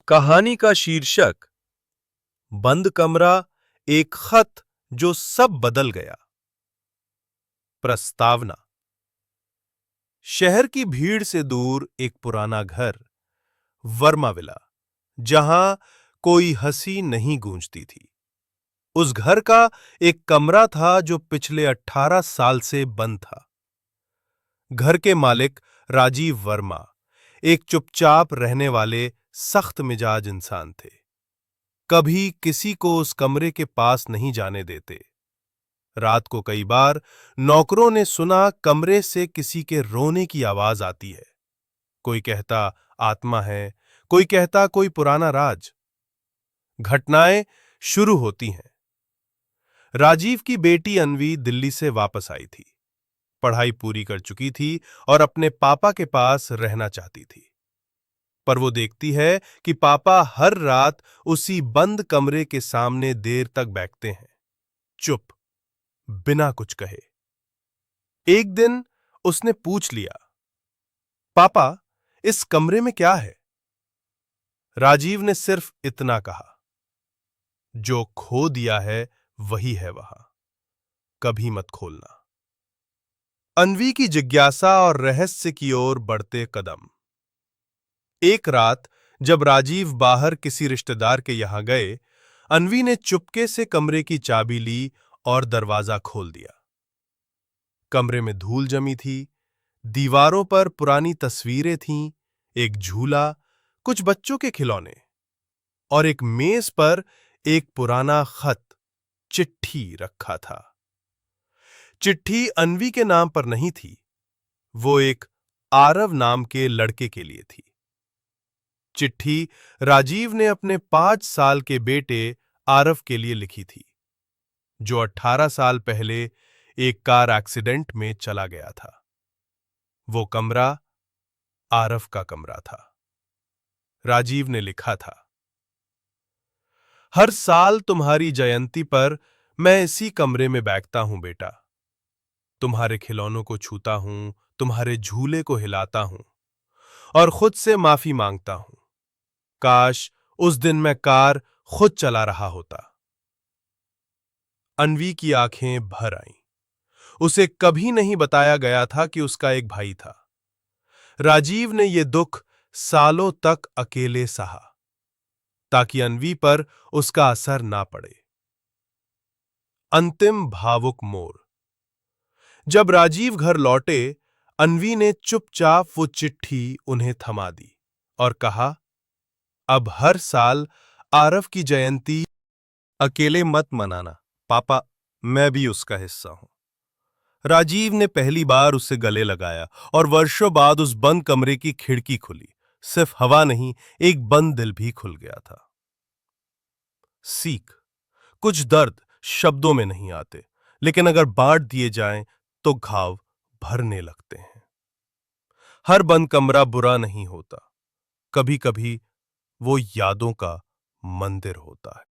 कहानी का शीर्षक बंद कमरा, एक खत जो सब बदल गया। प्रस्तावना। शहर की भीड़ से दूर एक पुराना घर, वर्मा विला, जहां कोई हंसी नहीं गूंजती थी। उस घर का एक कमरा था जो पिछले 18 साल से बंद था। घर के मालिक राजीव वर्मा एक चुपचाप रहने वाले सख्त मिजाज इंसान थे। कभी किसी को उस कमरे के पास नहीं जाने देते। रात को कई बार नौकरों ने सुना कमरे से किसी के रोने की आवाज आती है। कोई कहता आत्मा है, कोई कहता कोई पुराना राज। घटनाएं शुरू होती हैं। राजीव की बेटी अन्वी दिल्ली से वापस आई थी। पढ़ाई पूरी कर चुकी थी और अपने पापा के पास रहना चाहती थी। पर वो देखती है कि पापा हर रात उसी बंद कमरे के सामने देर तक बैठते हैं, चुप, बिना कुछ कहे। एक दिन उसने पूछ लिया, पापा, इस कमरे में क्या है? राजीव ने सिर्फ इतना कहा, जो खो दिया है वही है वहां, कभी मत खोलना। अन्वी की जिज्ञासा और रहस्य की ओर बढ़ते कदम। एक रात जब राजीव बाहर किसी रिश्तेदार के यहां गए, अन्वी ने चुपके से कमरे की चाबी ली और दरवाजा खोल दिया। कमरे में धूल जमी थी, दीवारों पर पुरानी तस्वीरें थीं, एक झूला, कुछ बच्चों के खिलौने और एक मेज पर एक पुराना खत, चिट्ठी रखा था। चिट्ठी अन्वी के नाम पर नहीं थी, वो एक आरव नाम के लड़के के लिए थी। चिट्ठी राजीव ने अपने 5 साल के बेटे आरव के लिए लिखी थी, जो 18 साल पहले एक कार एक्सीडेंट में चला गया था। वो कमरा आरव का कमरा था। राजीव ने लिखा था, हर साल तुम्हारी जयंती पर मैं इसी कमरे में बैठता हूं बेटा। तुम्हारे खिलौनों को छूता हूं, तुम्हारे झूले को हिलाता हूं और खुद से माफी मांगता हूं। काश उस दिन मैं कार खुद चला रहा होता। अन्वी की आंखें भर आईं। उसे कभी नहीं बताया गया था कि उसका एक भाई था। राजीव ने यह दुख सालों तक अकेले सहा, ताकि अन्वी पर उसका असर ना पड़े। अंतिम भावुक मोड़। जब राजीव घर लौटे, अन्वी ने चुपचाप वो चिट्ठी उन्हें थमा दी और कहा, अब हर साल आरव की जयंती अकेले मत मनाना पापा, मैं भी उसका हिस्सा हूं। राजीव ने पहली बार उसे गले लगाया और वर्षों बाद उस बंद कमरे की खिड़की खुली। सिर्फ हवा नहीं, एक बंद दिल भी खुल गया था। सीख। कुछ दर्द शब्दों में नहीं आते, लेकिन अगर बांट दिए जाएं तो घाव भरने लगते हैं। हर बंद कमरा बुरा नहीं होता, कभी कभी वो यादों का मंदिर होता है।